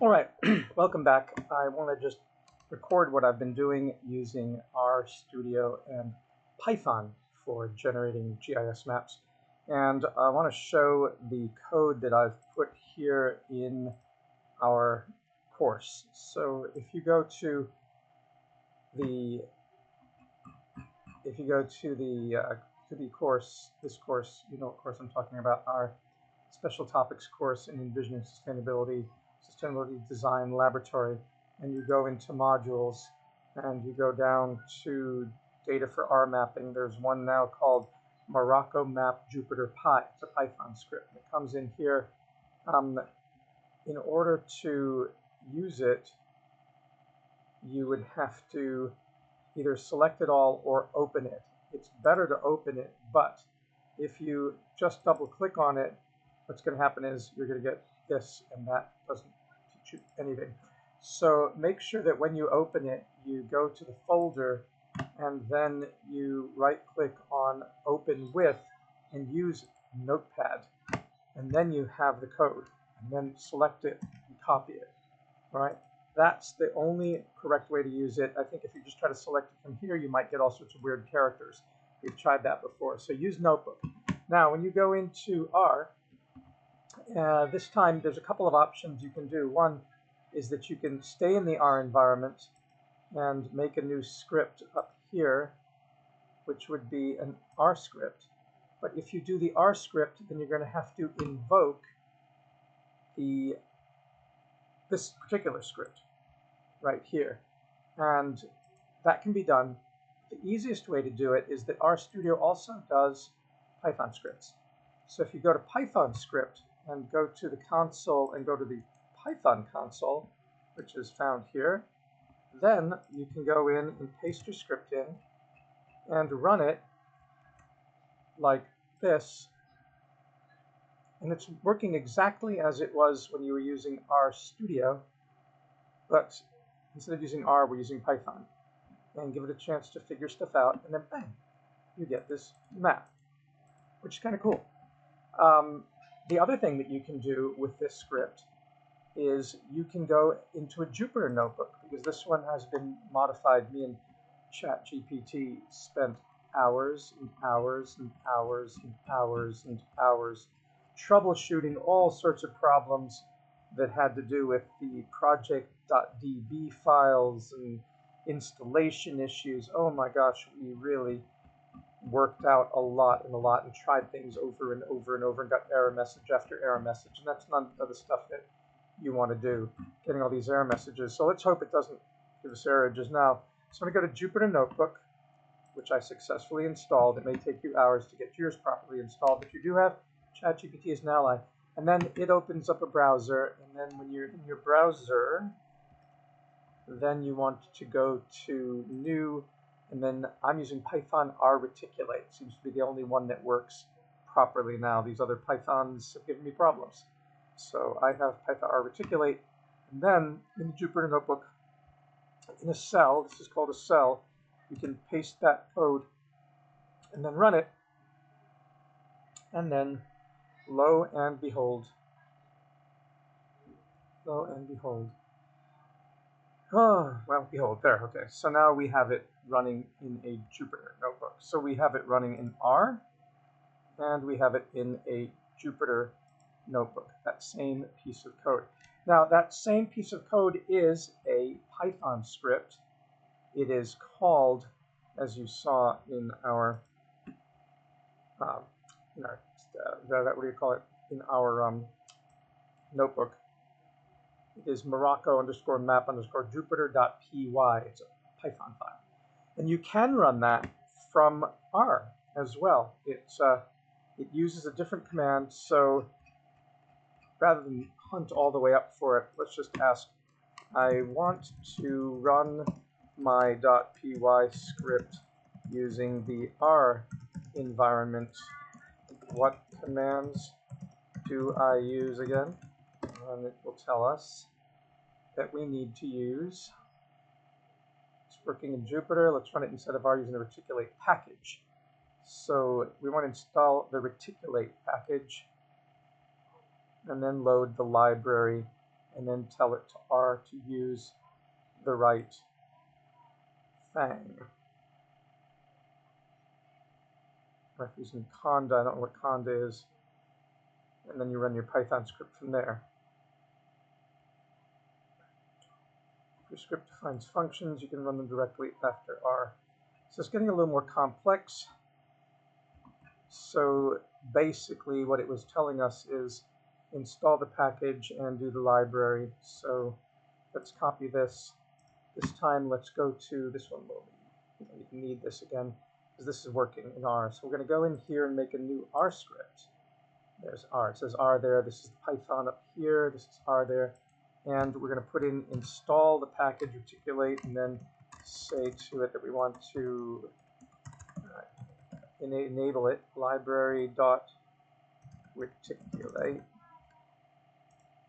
All right, welcome back. I want to just record what I've been doing using RStudio and Python for generating GIS maps. And I want to show the code that I've put here in our course. So if you go to the course, this course, you know what course I'm talking about, our special topics course in Envisioning Sustainability Design Laboratory, and you go into modules and you go down to data for R mapping. There's one now called Morocco Map Jupyter Pi. It's a Python script that comes in here. In order to use it, you would have to either select it all or open it. It's better to open it, but if you just double click on it, what's going to happen is you're going to get this, and that doesn't teach you anything. So make sure that when you open it, you go to the folder and then you right click on Open With and use Notepad, and then you have the code, and then select it and copy it. All right, that's the only correct way to use it. I think if you just try to select it from here, you might get all sorts of weird characters. We've tried that before. So use Notebook. Now when you go into R, this time there's a couple of options you can do. One is that you can stay in the R environment and make a new script up here, which would be an R script. But if you do the R script, then you're going to have to invoke this particular script right here. And that can be done. The easiest way to do it is that RStudio also does Python scripts. So if you go to Python script and go to the console and go to the Python console, which is found here, then you can go in and paste your script in and run it like this. And it's working exactly as it was when you were using RStudio, but instead of using R, we're using Python. And give it a chance to figure stuff out, and then bang, you get this map, which is kind of cool. The other thing that you can do with this script is you can go into a Jupityr notebook, because this one has been modified. Me and ChatGPT spent hours and hours and hours and hours and hours troubleshooting all sorts of problems that had to do with the project.db files and installation issues. Oh my gosh, we really worked out a lot and tried things over and over and over and got error message after error message, and that's none of the stuff that you want to do, getting all these error messages. So let's hope it doesn't give us errors now. So I'm going to go to Jupityr Notebook, which I successfully installed. It may take you hours to get yours properly installed, but you do have ChatGPT as an ally. And then it opens up a browser, and then when you're in your browser, then you want to go to New, and then I'm using Python R Reticulate. Seems to be the only one that works properly now. These other Pythons have given me problems. So I have Python R Reticulate, and then in the Jupityr Notebook, in a cell, this is called a cell, you can paste that code and then run it, and then lo and behold, oh, well, behold, there, okay. So now we have it running in a Jupityr notebook. So we have it running in R, and we have it in a Jupityr notebook, that same piece of code. Now, that same piece of code is a Python script. It is called, as you saw in our, what do you call it, in our notebook, it is Morocco_map_Jupyter.py. It's a Python file. And you can run that from R as well. It uses a different command, so rather than hunt all the way up for it, let's just ask, I want to run my .py script using the R environment. What commands do I use again? And it will tell us that we need to use, it's working in Jupityr, let's run it instead of R using the Reticulate package. So we want to install the Reticulate package and then load the library and then tell it to R to use the right thing. Or if using conda, I don't know what conda is, and then you run your Python script from there. If your script defines functions, you can run them directly after R. So it's getting a little more complex. So basically what it was telling us is install the package and do the library. So let's copy this. This time let's go to this one. You can need this again because this is working in R. So we're going to go in here and make a new R script. There's R. It says R there. This is Python up here. This is R there. And we're going to put in install the package reticulate and then say to it that we want to enable it, library.reticulate.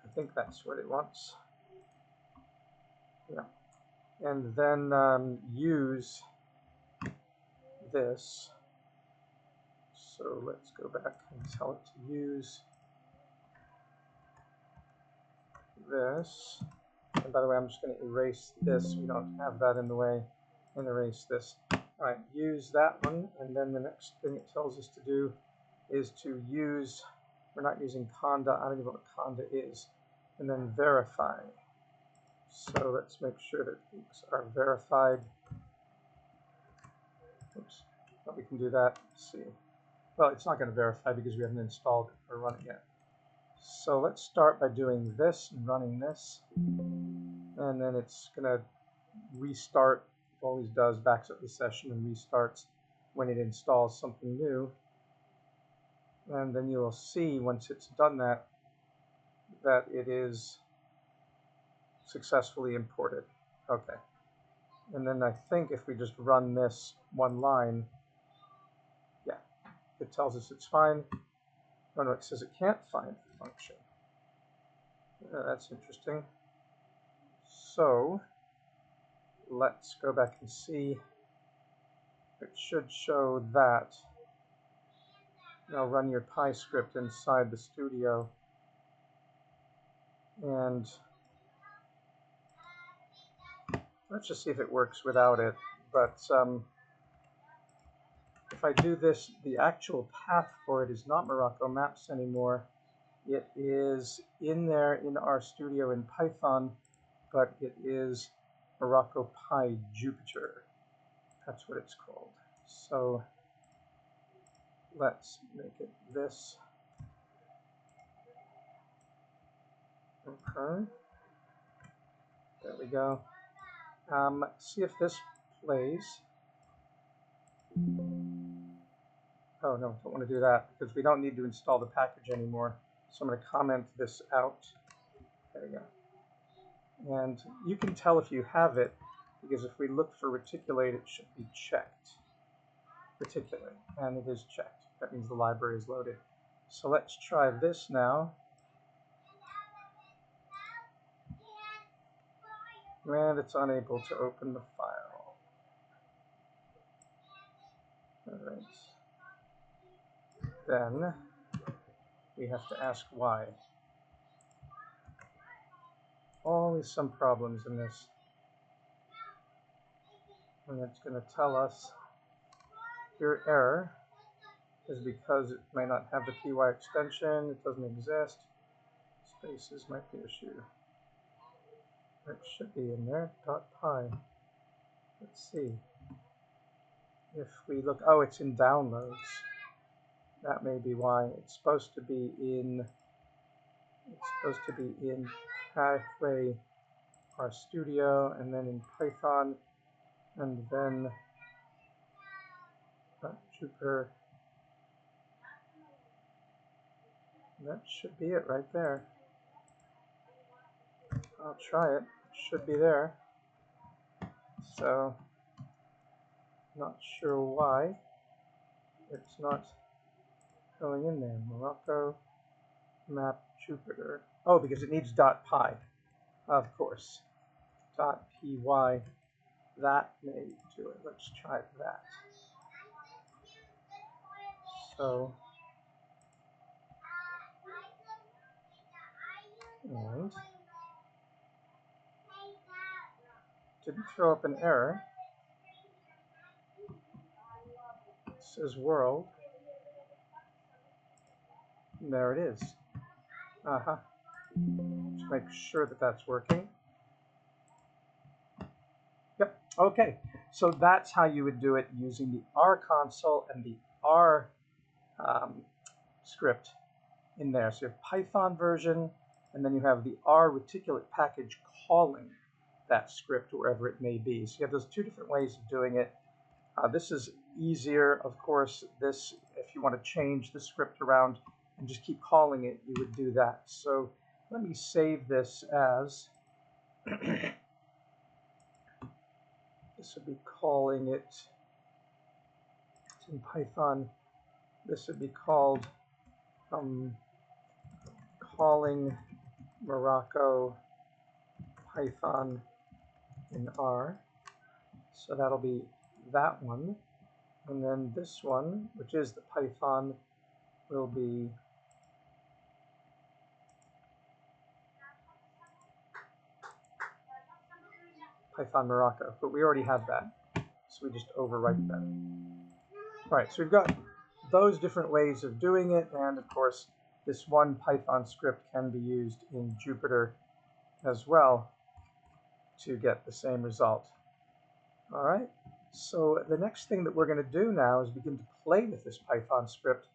I think that's what it wants. Yeah. And then use this. So let's go back and tell it to use this. And by the way, I'm just going to erase this so we don't have that in the way, and erase this. All right, use that one, and then the next thing it tells us to do is to use, we're not using conda, I don't even know what conda is, and then verify. So let's make sure that these are verified. Oops, but we can do that. Let's see. Well, it's not going to verify because we haven't installed it or run it yet. So let's start by doing this and running this, and then it's going to restart. It always does, backs up the session and restarts when it installs something new. And then you will see once it's done that, that it is successfully imported. Okay. And then I think if we just run this one line, yeah, it tells us it's fine. Oh no, it says it can't find the function. That's interesting. So let's go back and see. It should show that. Now run your Py script inside the studio. And let's just see if it works without it. But if I do this, the actual path for it is not Morocco maps anymore. It is in there in our studio in Python, but it is Morocco Pi Jupityr. That's what it's called. So let's make it this. Okay. There we go. See if this plays. Oh no, don't want to do that because we don't need to install the package anymore. So I'm going to comment this out. There we go. And you can tell if you have it because if we look for reticulate, it should be checked. Reticulate, and it is checked. That means the library is loaded. So let's try this now. And it's unable to open the file. All right. Then we have to ask why. Always some problems in this. And it's going to tell us your error is because it may not have the py extension, it doesn't exist. Spaces might be an issue. It should be in there, .py. Let's see. If we look, oh, it's in downloads. That may be why. It's supposed to be in Pathway, our studio, and then in Python, and then Jupityr. That should be it right there. I'll try it. It should be there. So, not sure why it's not going in there. Morocco map Jupityr. Oh, because it needs .py, of course. .py. That may do it. Let's try that. So, and didn't throw up an error. It says world. And there it is. Just make sure that that's working. Yep, okay. So that's how you would do it using the R console and the R script in there. So you have Python version, and then you have the R reticulate package calling that script wherever it may be. So you have those two different ways of doing it. This is easier, of course. This, if you want to change the script around and just keep calling it, you would do that. So let me save this as, this would be calling it, it's in Python, this would be called calling Morocco Python in R. So that'll be that one. And then this one, which is the Python, will be Python Morocco, but we already have that, so we just overwrite that. All right, so we've got those different ways of doing it, and of course, this one Python script can be used in Jupityr as well to get the same result. All right, so the next thing that we're going to do now is begin to play with this Python script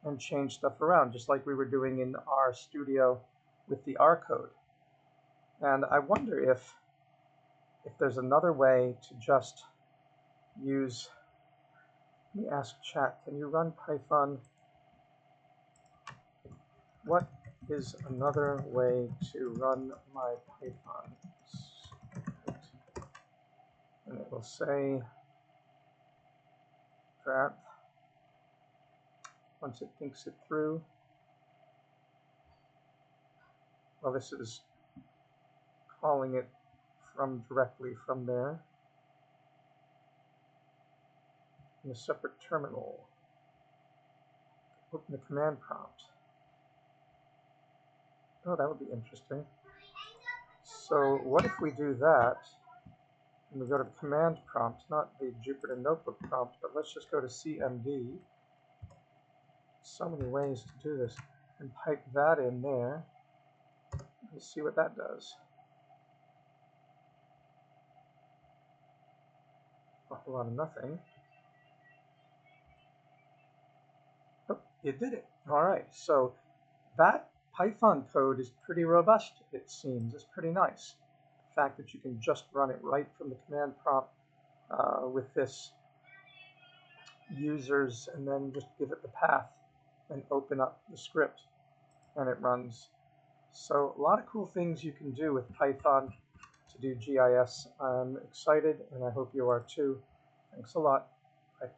and change stuff around, just like we were doing in our studio with the R code. And I wonder if there's another way to just use, let me ask chat, can you run Python? What is another way to run my Python script? And it will say that once it thinks it through. Well, this is calling it directly from there in a separate terminal. Open the command prompt. Oh, that would be interesting. So what if we do that and we go to the command prompt, not the Jupityr Notebook prompt, but let's just go to CMD. So many ways to do this, and pipe that in there and see what that does. A whole lot of nothing. Oh, it did it. All right, so that Python code is pretty robust, it seems. It's pretty nice. The fact that you can just run it right from the command prompt with this users, and then just give it the path and open up the script and it runs. So a lot of cool things you can do with Python to do GIS. I'm excited, and I hope you are too. Thanks a lot. Bye.